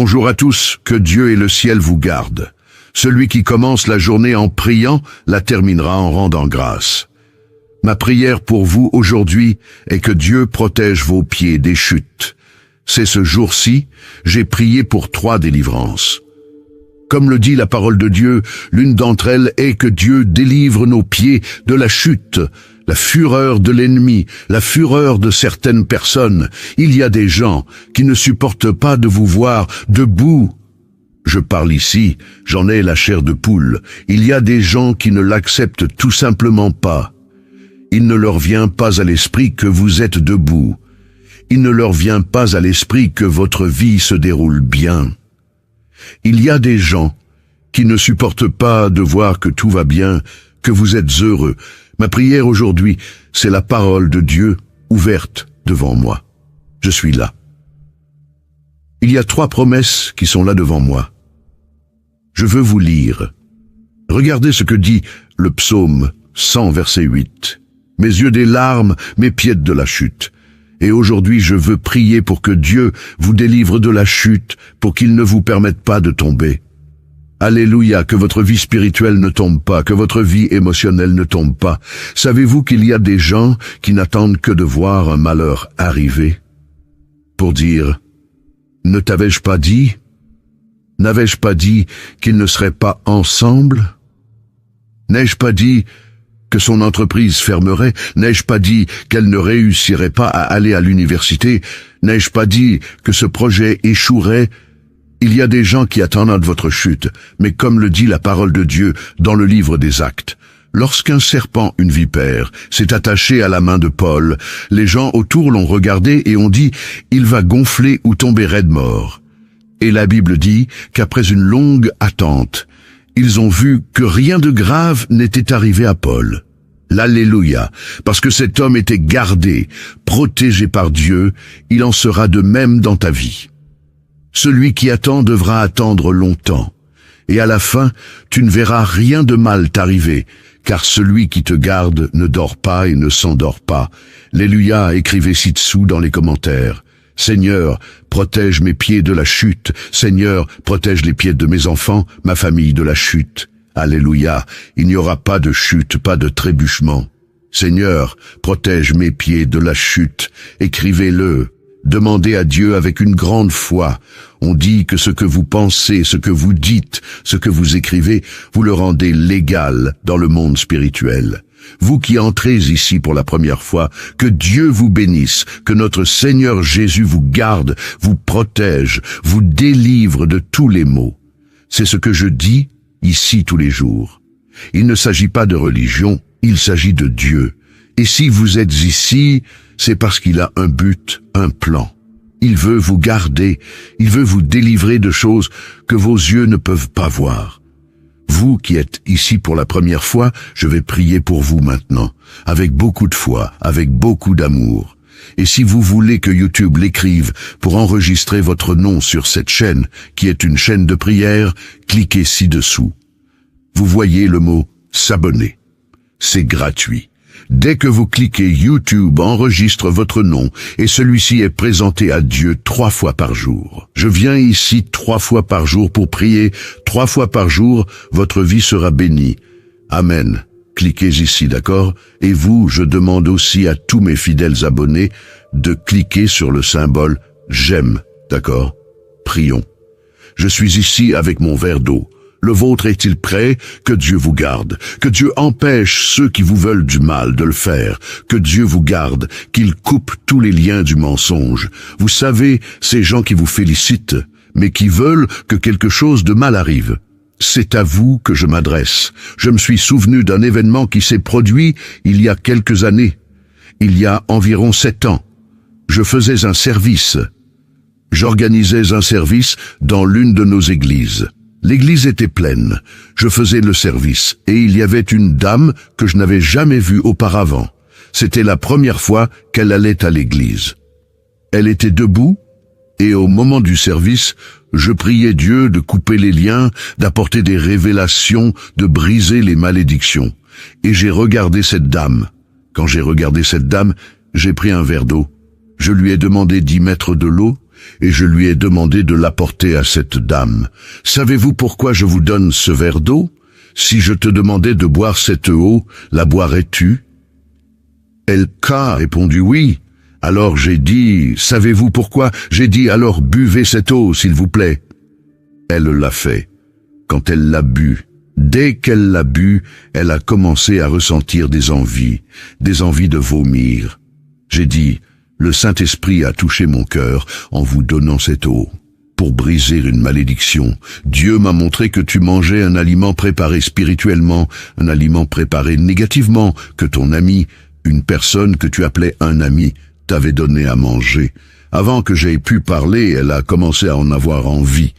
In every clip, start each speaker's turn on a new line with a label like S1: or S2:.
S1: Bonjour à tous, que Dieu et le ciel vous gardent. Celui qui commence la journée en priant la terminera en rendant grâce. Ma prière pour vous aujourd'hui est que Dieu protège vos pieds des chutes. C'est ce jour-ci, j'ai prié pour 3 délivrances. Comme le dit la parole de Dieu, l'une d'entre elles est que Dieu délivre nos pieds de la chute, la fureur de l'ennemi, la fureur de certaines personnes. Il y a des gens qui ne supportent pas de vous voir debout. Je parle ici, j'en ai la chair de poule. Il y a des gens qui ne l'acceptent tout simplement pas. Il ne leur vient pas à l'esprit que vous êtes debout. Il ne leur vient pas à l'esprit que votre vie se déroule bien. Il y a des gens qui ne supportent pas de voir que tout va bien, que vous êtes heureux. Ma prière aujourd'hui, c'est la parole de Dieu ouverte devant moi. Je suis là. Il y a 3 promesses qui sont là devant moi. Je veux vous lire. Regardez ce que dit le psaume 100, verset 8. Mes yeux des larmes, mes pieds de la chute. Et aujourd'hui, je veux prier pour que Dieu vous délivre de la chute, pour qu'il ne vous permette pas de tomber. Alléluia, que votre vie spirituelle ne tombe pas, que votre vie émotionnelle ne tombe pas. Savez-vous qu'il y a des gens qui n'attendent que de voir un malheur arriver pour dire « Ne t'avais-je pas dit ? N'avais-je pas dit qu'ils ne seraient pas ensemble ? N'ai-je pas dit que son entreprise fermerait? N'ai-je pas dit qu'elle ne réussirait pas à aller à l'université? N'ai-je pas dit que ce projet échouerait? Il y a des gens qui attendent votre chute, mais comme le dit la parole de Dieu dans le livre des Actes, lorsqu'un serpent, une vipère, s'est attaché à la main de Paul, les gens autour l'ont regardé et ont dit « Il va gonfler ou tomber raide mort ». Et la Bible dit qu'après une longue attente, ils ont vu que rien de grave n'était arrivé à Paul. L'Alléluia, parce que cet homme était gardé, protégé par Dieu, il en sera de même dans ta vie. Celui qui attend devra attendre longtemps, et à la fin, tu ne verras rien de mal t'arriver, car celui qui te garde ne dort pas et ne s'endort pas. Alléluia, écrivez ci-dessous dans les commentaires. Seigneur, protège mes pieds de la chute. Seigneur, protège les pieds de mes enfants, ma famille de la chute. Alléluia, il n'y aura pas de chute, pas de trébuchement. Seigneur, protège mes pieds de la chute. Écrivez-le. Demandez à Dieu avec une grande foi. On dit que ce que vous pensez, ce que vous dites, ce que vous écrivez, vous le rendez légal dans le monde spirituel. Vous qui entrez ici pour la première fois, que Dieu vous bénisse, que notre Seigneur Jésus vous garde, vous protège, vous délivre de tous les maux. C'est ce que je dis ici tous les jours. Il ne s'agit pas de religion, il s'agit de Dieu. Et si vous êtes ici, c'est parce qu'il a un but, un plan. Il veut vous garder, il veut vous délivrer de choses que vos yeux ne peuvent pas voir. Vous qui êtes ici pour la première fois, je vais prier pour vous maintenant, avec beaucoup de foi, avec beaucoup d'amour. Et si vous voulez que YouTube l'écrive pour enregistrer votre nom sur cette chaîne, qui est une chaîne de prière, cliquez ci-dessous. Vous voyez le mot « s'abonner ». C'est gratuit. Dès que vous cliquez, YouTube enregistre votre nom et celui-ci est présenté à Dieu 3 fois par jour. Je viens ici 3 fois par jour pour prier. 3 fois par jour, votre vie sera bénie. Amen. Cliquez ici, d'accord? Et vous, je demande aussi à tous mes fidèles abonnés de cliquer sur le symbole « J'aime », d'accord? Prions. Je suis ici avec mon verre d'eau. Le vôtre est-il prêt? Que Dieu vous garde. Que Dieu empêche ceux qui vous veulent du mal de le faire. Que Dieu vous garde, qu'il coupe tous les liens du mensonge. Vous savez, ces gens qui vous félicitent, mais qui veulent que quelque chose de mal arrive. C'est à vous que je m'adresse. Je me suis souvenu d'un événement qui s'est produit il y a quelques années. Il y a environ 7 ans. Je faisais un service. J'organisais un service dans l'une de nos églises. L'église était pleine. Je faisais le service et il y avait une dame que je n'avais jamais vue auparavant. C'était la première fois qu'elle allait à l'église. Elle était debout et au moment du service, je priais Dieu de couper les liens, d'apporter des révélations, de briser les malédictions. Et j'ai regardé cette dame. Quand j'ai regardé cette dame, j'ai pris un verre d'eau. Je lui ai demandé d'y mettre de l'eau et je lui ai demandé de l'apporter à cette dame. Savez-vous pourquoi je vous donne ce verre d'eau? Si je te demandais de boire cette eau, la boirais-tu? Elle a répondu oui. Alors j'ai dit, savez-vous pourquoi? J'ai dit, alors buvez cette eau, s'il vous plaît. Elle l'a fait. Quand elle l'a bu, dès qu'elle l'a bu, elle a commencé à ressentir des envies de vomir. J'ai dit, le Saint-Esprit a touché mon cœur en vous donnant cette eau. Pour briser une malédiction, Dieu m'a montré que tu mangeais un aliment préparé spirituellement, un aliment préparé négativement, que ton ami, une personne que tu appelais un ami, t'avait donné à manger. Avant que j'aie pu parler, elle a commencé à en avoir envie.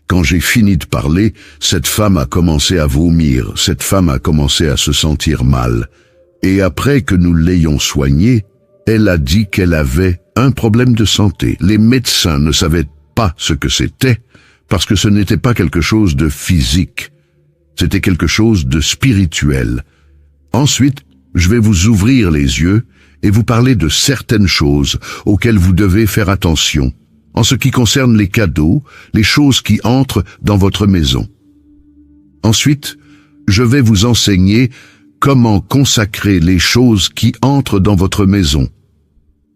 S1: Quand j'ai fini de parler, cette femme a commencé à vomir, cette femme a commencé à se sentir mal. Et après que nous l'ayons soignée, elle a dit qu'elle avait un problème de santé. Les médecins ne savaient pas ce que c'était, parce que ce n'était pas quelque chose de physique, c'était quelque chose de spirituel. Ensuite, je vais vous ouvrir les yeux et vous parler de certaines choses auxquelles vous devez faire attention, en ce qui concerne les cadeaux, les choses qui entrent dans votre maison. Ensuite, je vais vous enseigner comment consacrer les choses qui entrent dans votre maison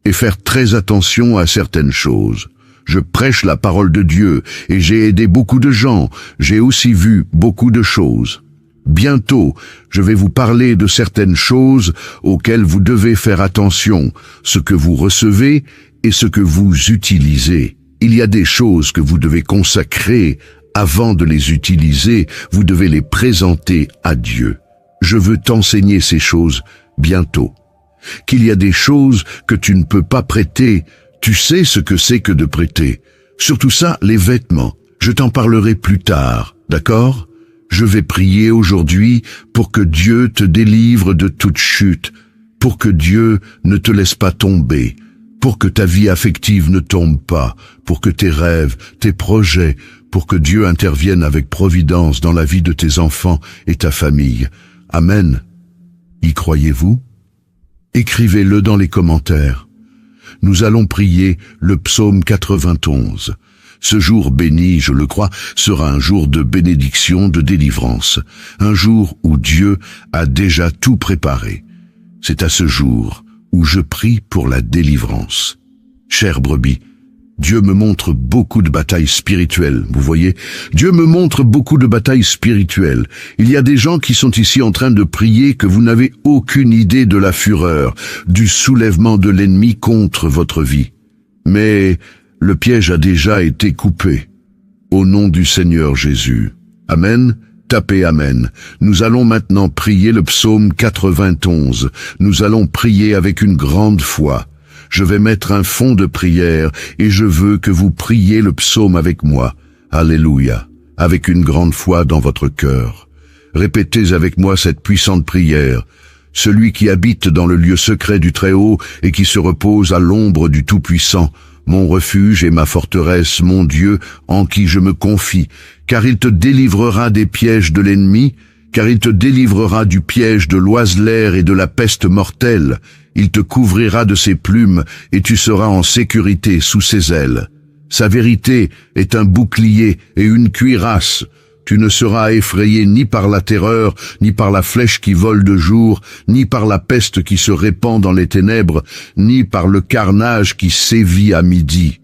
S1: et faire très attention à certaines choses. Je prêche la parole de Dieu et j'ai aidé beaucoup de gens. J'ai aussi vu beaucoup de choses. Bientôt, je vais vous parler de certaines choses auxquelles vous devez faire attention, ce que vous recevez et ce que vous utilisez. Il y a des choses que vous devez consacrer avant de les utiliser. Vous devez les présenter à Dieu. Je veux t'enseigner ces choses bientôt. Qu'il y a des choses que tu ne peux pas prêter. Tu sais ce que c'est que de prêter. Surtout ça, les vêtements. Je t'en parlerai plus tard, d'accord? Je vais prier aujourd'hui pour que Dieu te délivre de toute chute, pour que Dieu ne te laisse pas tomber, pour que ta vie affective ne tombe pas, pour que tes rêves, tes projets, pour que Dieu intervienne avec providence dans la vie de tes enfants et ta famille. Amen. Y croyez-vous? Écrivez-le dans les commentaires. Nous allons prier le psaume 91. Ce jour béni, je le crois, sera un jour de bénédiction, de délivrance, un jour où Dieu a déjà tout préparé. C'est à ce jour où je prie pour la délivrance. Chère brebis, Dieu me montre beaucoup de batailles spirituelles, vous voyez? Dieu me montre beaucoup de batailles spirituelles. Il y a des gens qui sont ici en train de prier que vous n'avez aucune idée de la fureur, du soulèvement de l'ennemi contre votre vie. Mais le piège a déjà été coupé. Au nom du Seigneur Jésus. Amen. Tapez Amen. Nous allons maintenant prier le psaume 91. Nous allons prier avec une grande foi. Je vais mettre un fond de prière et je veux que vous priez le psaume avec moi. Alléluia. Avec une grande foi dans votre cœur. Répétez avec moi cette puissante prière. Celui qui habite dans le lieu secret du Très-Haut et qui se repose à l'ombre du Tout-Puissant, mon refuge et ma forteresse, mon Dieu, en qui je me confie, car il te délivrera des pièges de l'ennemi, car il te délivrera du piège de l'oiseleur et de la peste mortelle. Il te couvrira de ses plumes, et tu seras en sécurité sous ses ailes. Sa vérité est un bouclier et une cuirasse. Tu ne seras effrayé ni par la terreur, ni par la flèche qui vole de jour, ni par la peste qui se répand dans les ténèbres, ni par le carnage qui sévit à midi.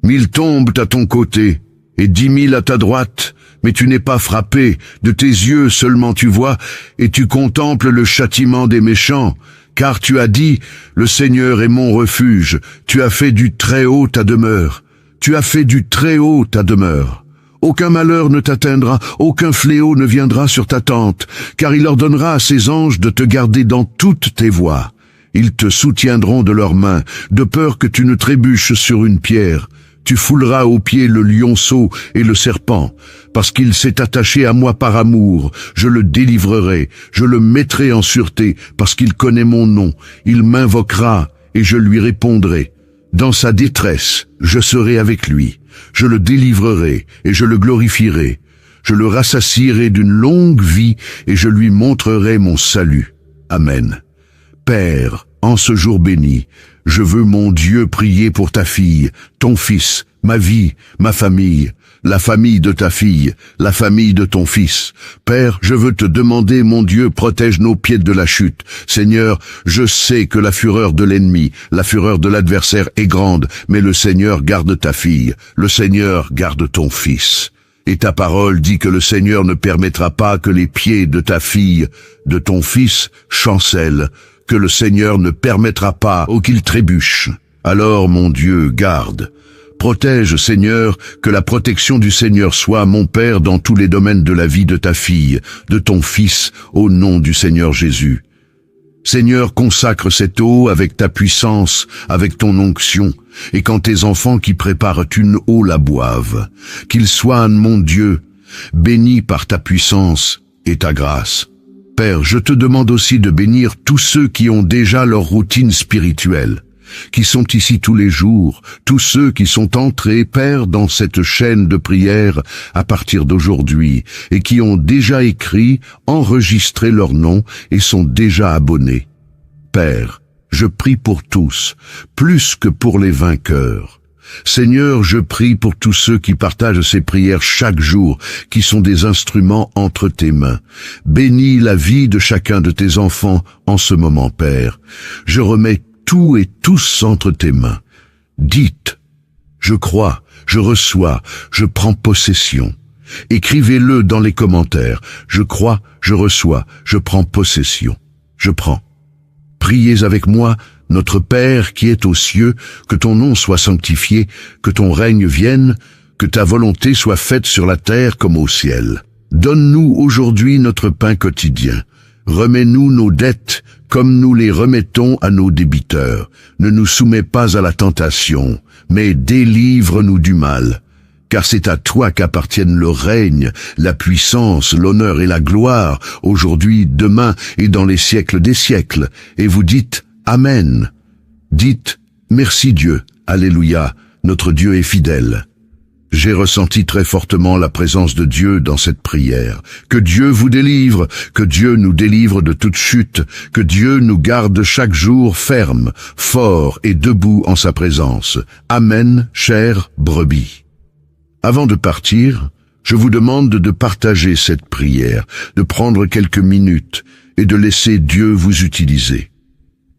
S1: 1000 tombent à ton côté, et 10 000 à ta droite, mais tu n'es pas frappé, de tes yeux seulement tu vois, et tu contemples le châtiment des méchants, car tu as dit, le Seigneur est mon refuge, tu as fait du Très-Haut ta demeure, tu as fait du Très-Haut ta demeure. Aucun malheur ne t'atteindra, aucun fléau ne viendra sur ta tente, car il ordonnera à ses anges de te garder dans toutes tes voies. Ils te soutiendront de leurs mains, de peur que tu ne trébuches sur une pierre. Tu fouleras aux pieds le lionceau et le serpent, parce qu'il s'est attaché à moi par amour. Je le délivrerai, je le mettrai en sûreté, parce qu'il connaît mon nom. Il m'invoquera, et je lui répondrai. Dans sa détresse, je serai avec lui. Je le délivrerai, et je le glorifierai. Je le rassasierai d'une longue vie, et je lui montrerai mon salut. Amen. Père, en ce jour béni, Je veux, mon Dieu, prier pour ta fille, ton fils, ma vie, ma famille, la famille de ta fille, la famille de ton fils. Père, je veux te demander, mon Dieu, protège nos pieds de la chute. Seigneur, je sais que la fureur de l'ennemi, la fureur de l'adversaire est grande, mais le Seigneur garde ta fille, le Seigneur garde ton fils. Et ta parole dit que le Seigneur ne permettra pas que les pieds de ta fille, de ton fils, chancellent, que le Seigneur ne permettra pas qu'il trébuche. Alors, mon Dieu, garde. Protège, Seigneur, que la protection du Seigneur soit, mon Père, dans tous les domaines de la vie de ta fille, de ton fils, au nom du Seigneur Jésus. Seigneur, consacre cette eau avec ta puissance, avec ton onction, et quand tes enfants qui préparent une eau la boivent, qu'ils soient, mon Dieu, bénis par ta puissance et ta grâce. Père, je te demande aussi de bénir tous ceux qui ont déjà leur routine spirituelle, qui sont ici tous les jours, tous ceux qui sont entrés, Père, dans cette chaîne de prière à partir d'aujourd'hui, et qui ont déjà écrit, enregistré leur nom et sont déjà abonnés. Père, je prie pour tous, plus que pour les vainqueurs. Seigneur, je prie pour tous ceux qui partagent ces prières chaque jour, qui sont des instruments entre tes mains. Bénis la vie de chacun de tes enfants en ce moment, Père. Je remets tout et tous entre tes mains. Dites, je crois, je reçois, je prends possession. Écrivez-le dans les commentaires. Je crois, je reçois, je prends possession. Je prends. Priez avec moi, notre Père qui est aux cieux, que ton nom soit sanctifié, que ton règne vienne, que ta volonté soit faite sur la terre comme au ciel. Donne-nous aujourd'hui notre pain quotidien. Remets-nous nos dettes comme nous les remettons à nos débiteurs. Ne nous soumets pas à la tentation, mais délivre-nous du mal. Car c'est à toi qu'appartiennent le règne, la puissance, l'honneur et la gloire, aujourd'hui, demain et dans les siècles des siècles. Et vous dites Amen. Dites merci Dieu, Alléluia, notre Dieu est fidèle. J'ai ressenti très fortement la présence de Dieu dans cette prière. Que Dieu vous délivre, que Dieu nous délivre de toute chute, que Dieu nous garde chaque jour ferme, fort et debout en sa présence. Amen, chère brebis. Avant de partir, je vous demande de partager cette prière, de prendre quelques minutes et de laisser Dieu vous utiliser.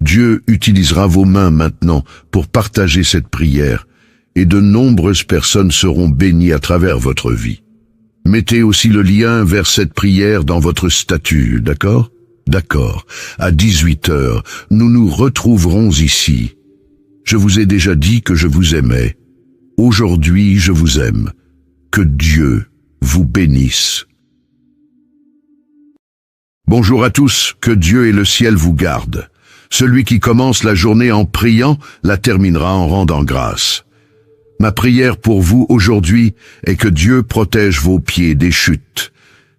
S1: Dieu utilisera vos mains maintenant pour partager cette prière, et de nombreuses personnes seront bénies à travers votre vie. Mettez aussi le lien vers cette prière dans votre statut, d'accord? D'accord. À 18h, nous nous retrouverons ici. Je vous ai déjà dit que je vous aimais. Aujourd'hui, je vous aime. Que Dieu vous bénisse. Bonjour à tous, que Dieu et le ciel vous gardent. Celui qui commence la journée en priant la terminera en rendant grâce. Ma prière pour vous aujourd'hui est que Dieu protège vos pieds des chutes.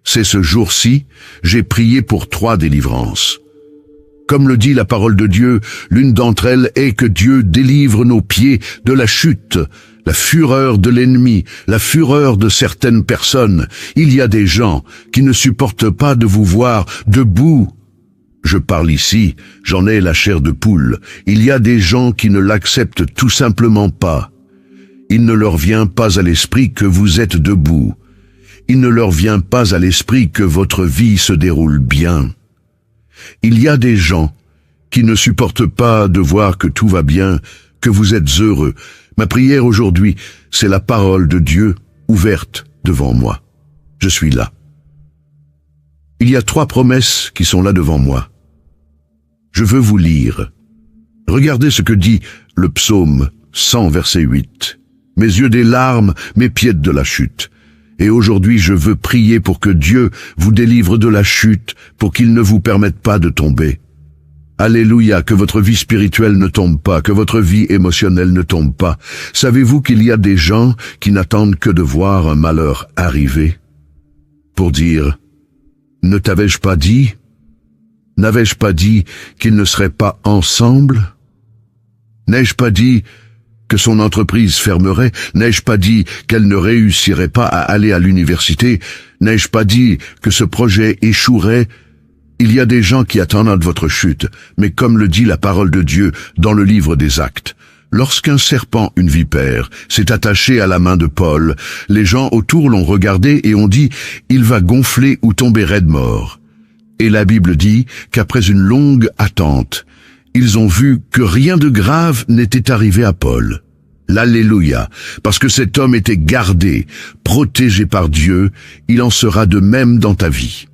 S1: C'est ce jour-ci, j'ai prié pour 3 délivrances. Comme le dit la parole de Dieu, l'une d'entre elles est que Dieu délivre nos pieds de la chute, la fureur de l'ennemi, la fureur de certaines personnes. Il y a des gens qui ne supportent pas de vous voir debout. Je parle ici, j'en ai la chair de poule. Il y a des gens qui ne l'acceptent tout simplement pas. Il ne leur vient pas à l'esprit que vous êtes debout. Il ne leur vient pas à l'esprit que votre vie se déroule bien. Il y a des gens qui ne supportent pas de voir que tout va bien, que vous êtes heureux. Ma prière aujourd'hui, c'est la parole de Dieu ouverte devant moi. Je suis là. Il y a 3 promesses qui sont là devant moi. Je veux vous lire. Regardez ce que dit le psaume 100, verset 8. Mes yeux des larmes, mes pieds de la chute. Et aujourd'hui, je veux prier pour que Dieu vous délivre de la chute, pour qu'il ne vous permette pas de tomber. Alléluia, que votre vie spirituelle ne tombe pas, que votre vie émotionnelle ne tombe pas. Savez-vous qu'il y a des gens qui n'attendent que de voir un malheur arriver pour dire « Ne t'avais-je pas dit ? N'avais-je pas dit qu'ils ne seraient pas ensemble ? N'ai-je pas dit que son entreprise fermerait? N'ai-je pas dit qu'elle ne réussirait pas à aller à l'université? N'ai-je pas dit que ce projet échouerait? » Il y a des gens qui attendent votre chute, mais comme le dit la parole de Dieu dans le livre des Actes, lorsqu'un serpent, une vipère, s'est attaché à la main de Paul, les gens autour l'ont regardé et ont dit « Il va gonfler ou tomber raide mort ». Et la Bible dit qu'après une longue attente, ils ont vu que rien de grave n'était arrivé à Paul. L'Alléluia, parce que cet homme était gardé, protégé par Dieu, il en sera de même dans ta vie.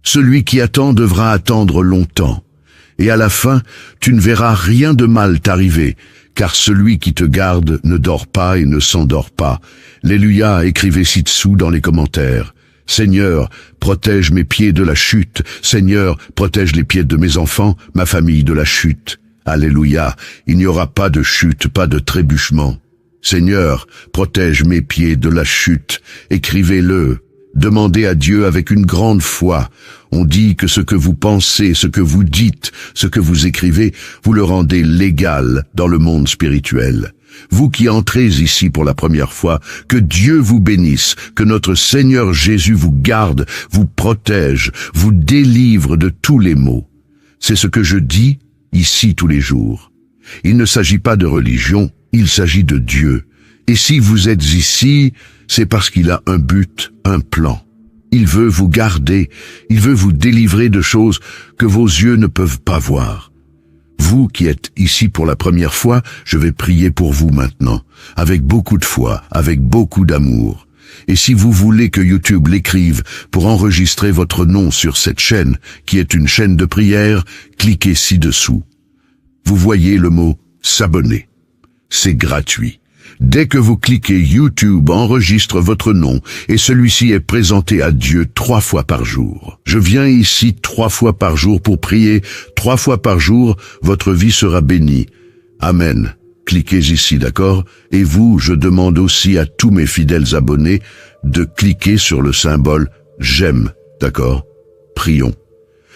S1: Celui qui attend devra attendre longtemps, et à la fin, tu ne verras rien de mal t'arriver, car celui qui te garde ne dort pas et ne s'endort pas. Alléluia, écrivez ci-dessous dans les commentaires. Seigneur, protège mes pieds de la chute. Seigneur, protège les pieds de mes enfants, ma famille de la chute. Alléluia, il n'y aura pas de chute, pas de trébuchement. Seigneur, protège mes pieds de la chute. Écrivez-le. Demandez à Dieu avec une grande foi. On dit que ce que vous pensez, ce que vous dites, ce que vous écrivez, vous le rendez légal dans le monde spirituel. Vous qui entrez ici pour la première fois, que Dieu vous bénisse, que notre Seigneur Jésus vous garde, vous protège, vous délivre de tous les maux. C'est ce que je dis ici tous les jours. Il ne s'agit pas de religion, il s'agit de Dieu. Et si vous êtes ici, c'est parce qu'il a un but, un plan. Il veut vous garder, il veut vous délivrer de choses que vos yeux ne peuvent pas voir. Vous qui êtes ici pour la première fois, je vais prier pour vous maintenant, avec beaucoup de foi, avec beaucoup d'amour. Et si vous voulez que YouTube l'écrive pour enregistrer votre nom sur cette chaîne, qui est une chaîne de prière, cliquez ci-dessous. Vous voyez le mot « s'abonner ». C'est gratuit. Dès que vous cliquez, YouTube enregistre votre nom et celui-ci est présenté à Dieu 3 fois par jour. Je viens ici 3 fois par jour pour prier. 3 fois par jour, votre vie sera bénie. Amen. Cliquez ici, d'accord? Et vous, je demande aussi à tous mes fidèles abonnés de cliquer sur le symbole « J'aime », d'accord? Prions.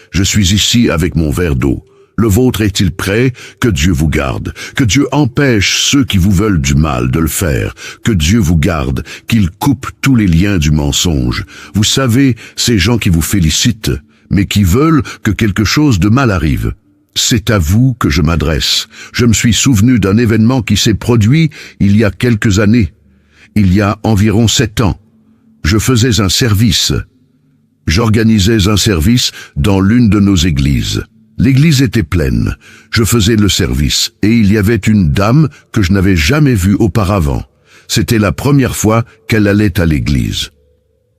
S1: Je suis ici avec mon verre d'eau. Le vôtre est-il prêt? Que Dieu vous garde. Que Dieu empêche ceux qui vous veulent du mal de le faire. Que Dieu vous garde, qu'il coupe tous les liens du mensonge. Vous savez, ces gens qui vous félicitent, mais qui veulent que quelque chose de mal arrive. C'est à vous que je m'adresse. Je me suis souvenu d'un événement qui s'est produit il y a quelques années. Il y a environ 7 ans. Je faisais un service. J'organisais un service dans l'une de nos églises. L'église était pleine. Je faisais le service et il y avait une dame que je n'avais jamais vue auparavant. C'était la première fois qu'elle allait à l'église.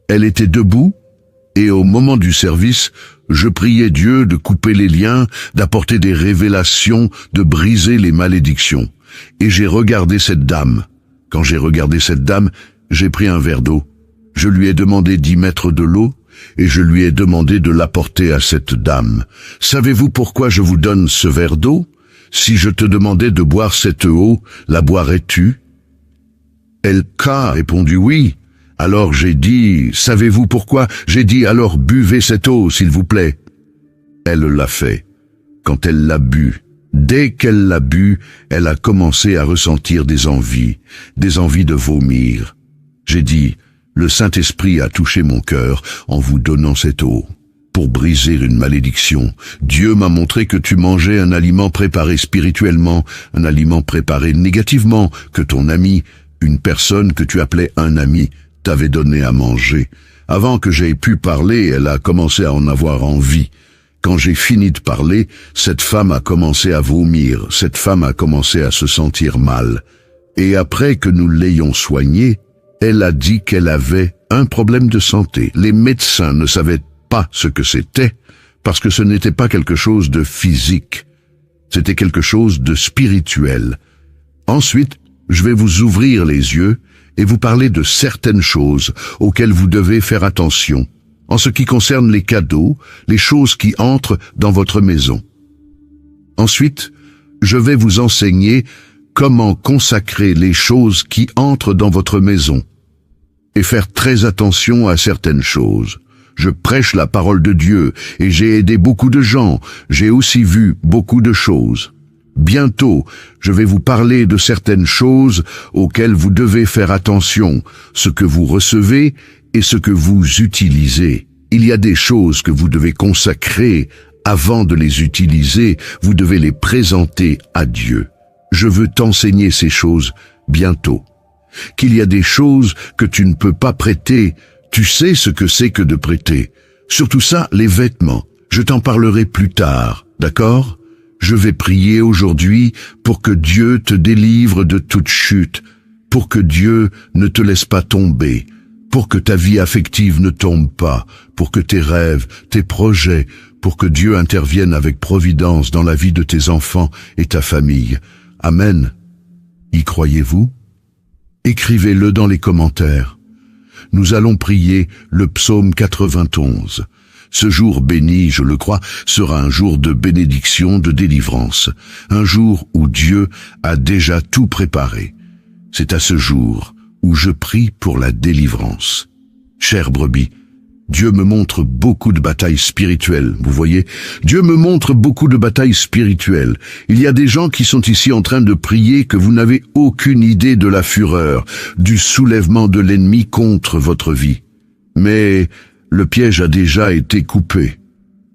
S1: Elle était debout et au moment du service, je priais Dieu de couper les liens, d'apporter des révélations, de briser les malédictions. Et j'ai regardé cette dame. Quand j'ai regardé cette dame, j'ai pris un verre d'eau. Je lui ai demandé d'y mettre de l'eau et je lui ai demandé de l'apporter à cette dame. Savez-vous pourquoi je vous donne ce verre d'eau? Si je te demandais de boire cette eau, la boirais-tu? Elle a répondu oui. Alors j'ai dit, savez-vous pourquoi? J'ai dit, alors buvez cette eau, s'il vous plaît. Elle l'a fait. Quand elle l'a bu, dès qu'elle l'a bu, elle a commencé à ressentir des envies de vomir. J'ai dit, le Saint-Esprit a touché mon cœur en vous donnant cette eau. Pour briser une malédiction, Dieu m'a montré que tu mangeais un aliment préparé spirituellement, un aliment préparé négativement, que ton ami, une personne que tu appelais un ami, t'avait donné à manger. Avant que j'aie pu parler, elle a commencé à en avoir envie. Quand j'ai fini de parler, cette femme a commencé à vomir, cette femme a commencé à se sentir mal. Et après que nous l'ayons soignée, elle a dit qu'elle avait un problème de santé. Les médecins ne savaient pas ce que c'était, parce que ce n'était pas quelque chose de physique. C'était quelque chose de spirituel. Ensuite, je vais vous ouvrir les yeux et vous parler de certaines choses auxquelles vous devez faire attention, en ce qui concerne les cadeaux, les choses qui entrent dans votre maison. Ensuite, je vais vous enseigner comment consacrer les choses qui entrent dans votre maison et faire très attention à certaines choses. Je prêche la parole de Dieu et j'ai aidé beaucoup de gens. J'ai aussi vu beaucoup de choses. Bientôt, je vais vous parler de certaines choses auxquelles vous devez faire attention, ce que vous recevez et ce que vous utilisez. Il y a des choses que vous devez consacrer avant de les utiliser, vous devez les présenter à Dieu. Je veux t'enseigner ces choses bientôt. Qu'il y a des choses que tu ne peux pas prêter, tu sais ce que c'est que de prêter. Surtout ça, les vêtements. Je t'en parlerai plus tard, d'accord? Je vais prier aujourd'hui pour que Dieu te délivre de toute chute, pour que Dieu ne te laisse pas tomber, pour que ta vie affective ne tombe pas, pour que tes rêves, tes projets, pour que Dieu intervienne avec providence dans la vie de tes enfants et ta famille. Amen. Y croyez-vous? Écrivez-le dans les commentaires. Nous allons prier le psaume 91. Ce jour béni, je le crois, sera un jour de bénédiction, de délivrance, un jour où Dieu a déjà tout préparé. C'est à ce jour où je prie pour la délivrance. Chère brebis, Dieu me montre beaucoup de batailles spirituelles, vous voyez? Dieu me montre beaucoup de batailles spirituelles. Il y a des gens qui sont ici en train de prier que vous n'avez aucune idée de la fureur, du soulèvement de l'ennemi contre votre vie. Mais le piège a déjà été coupé.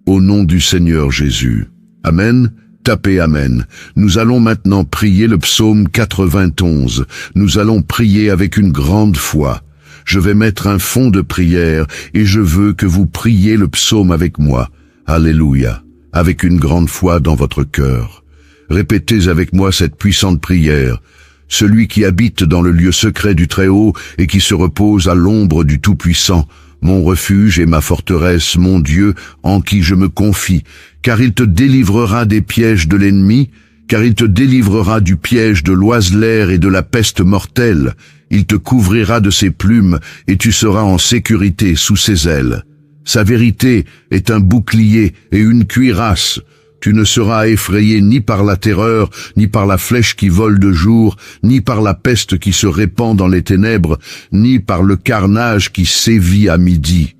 S1: Au nom du Seigneur Jésus. Amen. Tapez Amen. Nous allons maintenant prier le psaume 91. Nous allons prier avec une grande foi. Je vais mettre un fond de prière et je veux que vous priez le psaume avec moi. Alléluia. Avec une grande foi dans votre cœur. Répétez avec moi cette puissante prière. Celui qui habite dans le lieu secret du Très-Haut et qui se repose à l'ombre du Tout-Puissant, mon refuge et ma forteresse, mon Dieu, en qui je me confie, car il te délivrera des pièges de l'ennemi, car il te délivrera du piège de l'oiseleur et de la peste mortelle. Il te couvrira de ses plumes, et tu seras en sécurité sous ses ailes. Sa vérité est un bouclier et une cuirasse. Tu ne seras effrayé ni par la terreur, ni par la flèche qui vole de jour, ni par la peste qui se répand dans les ténèbres, ni par le carnage qui sévit à midi.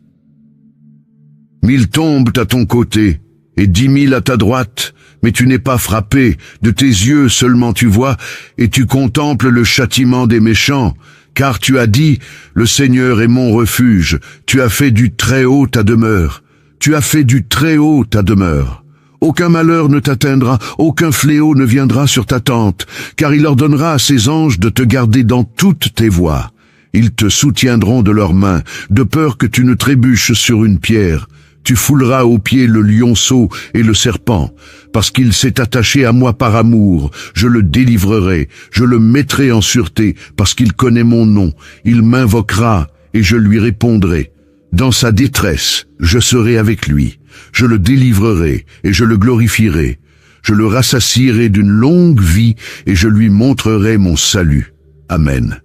S1: 1000 tombent à ton côté, et 10 000 à ta droite, mais tu n'es pas frappé, de tes yeux seulement tu vois, et tu contemples le châtiment des méchants, car tu as dit, le Seigneur est mon refuge, tu as fait du Très-Haut ta demeure, tu as fait du Très-Haut ta demeure. Aucun malheur ne t'atteindra, aucun fléau ne viendra sur ta tente, car il ordonnera à ses anges de te garder dans toutes tes voies. Ils te soutiendront de leurs mains, de peur que tu ne trébuches sur une pierre. Tu fouleras aux pieds le lionceau et le serpent, parce qu'il s'est attaché à moi par amour. Je le délivrerai, je le mettrai en sûreté, parce qu'il connaît mon nom. Il m'invoquera, et je lui répondrai. Dans sa détresse, je serai avec lui. Je le délivrerai, et je le glorifierai. Je le rassasierai d'une longue vie, et je lui montrerai mon salut. Amen.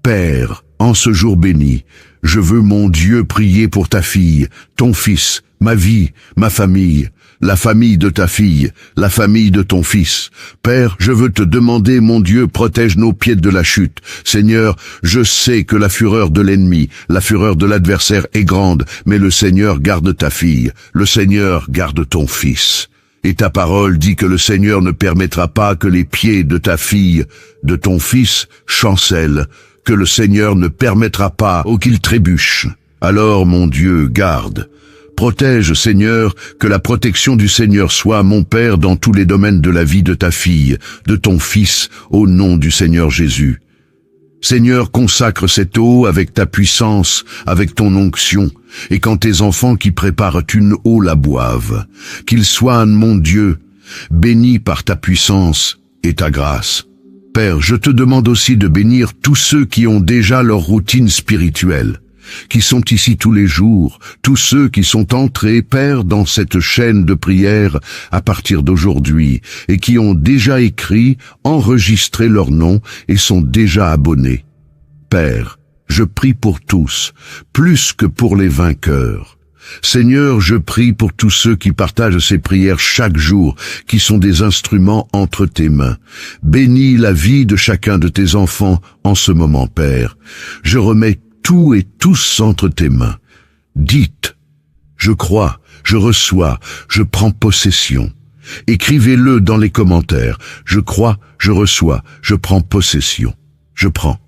S1: Père, en ce jour béni, je veux, mon Dieu, prier pour ta fille, ton fils, ma vie, ma famille, la famille de ta fille, la famille de ton fils. Père, je veux te demander, mon Dieu, protège nos pieds de la chute. Seigneur, je sais que la fureur de l'ennemi, la fureur de l'adversaire est grande, mais le Seigneur garde ta fille, le Seigneur garde ton fils. Et ta parole dit que le Seigneur ne permettra pas que les pieds de ta fille, de ton fils, chancellent, que le Seigneur ne permettra pas qu'il trébuche. Alors, mon Dieu, garde. Protège, Seigneur, que la protection du Seigneur soit, mon Père, dans tous les domaines de la vie de ta fille, de ton fils, au nom du Seigneur Jésus. Seigneur, consacre cette eau avec ta puissance, avec ton onction, et quand tes enfants qui préparent une eau la boivent, qu'ils soient, mon Dieu, bénis par ta puissance et ta grâce. Père, je te demande aussi de bénir tous ceux qui ont déjà leur routine spirituelle, qui sont ici tous les jours, tous ceux qui sont entrés, Père, dans cette chaîne de prière à partir d'aujourd'hui, et qui ont déjà écrit, enregistré leur nom et sont déjà abonnés. Père, je prie pour tous, plus que pour les vainqueurs. Seigneur, je prie pour tous ceux qui partagent ces prières chaque jour, qui sont des instruments entre tes mains. Bénis la vie de chacun de tes enfants en ce moment, Père. Je remets tout et tous entre tes mains. Dites, je crois, je reçois, je prends possession. Écrivez-le dans les commentaires. Je crois, je reçois, je prends possession. Je prends.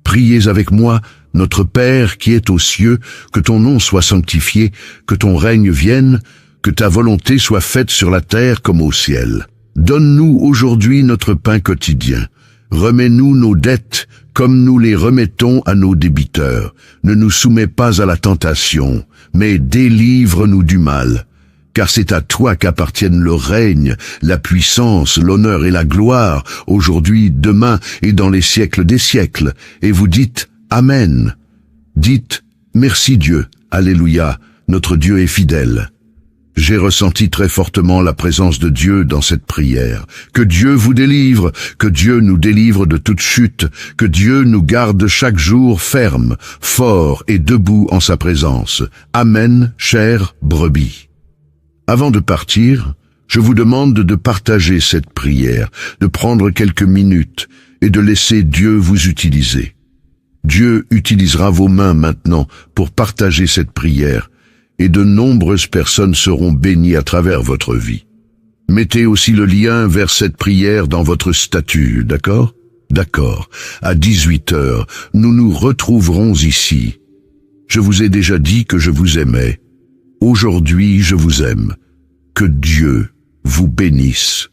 S1: Priez avec moi Notre Père qui es aux cieux, que ton nom soit sanctifié, que ton règne vienne, que ta volonté soit faite sur la terre comme au ciel. Donne-nous aujourd'hui notre pain quotidien. Remets-nous nos dettes comme nous les remettons à nos débiteurs. Ne nous soumets pas à la tentation, mais délivre-nous du mal. Car c'est à toi qu'appartiennent le règne, la puissance, l'honneur et la gloire, aujourd'hui, demain et dans les siècles des siècles. Et vous dites Amen. Dites merci Dieu, Alléluia, notre Dieu est fidèle. J'ai ressenti très fortement la présence de Dieu dans cette prière. Que Dieu vous délivre, que Dieu nous délivre de toute chute, que Dieu nous garde chaque jour ferme, fort et debout en sa présence. Amen, chère brebis. Avant de partir, je vous demande de partager cette prière, de prendre quelques minutes et de laisser Dieu vous utiliser. Dieu utilisera vos mains maintenant pour partager cette prière et de nombreuses personnes seront bénies à travers votre vie. Mettez aussi le lien vers cette prière dans votre statut, d'accord? D'accord. À 18h, nous nous retrouverons ici. Je vous ai déjà dit que je vous aimais. Aujourd'hui, je vous aime. Que Dieu vous bénisse.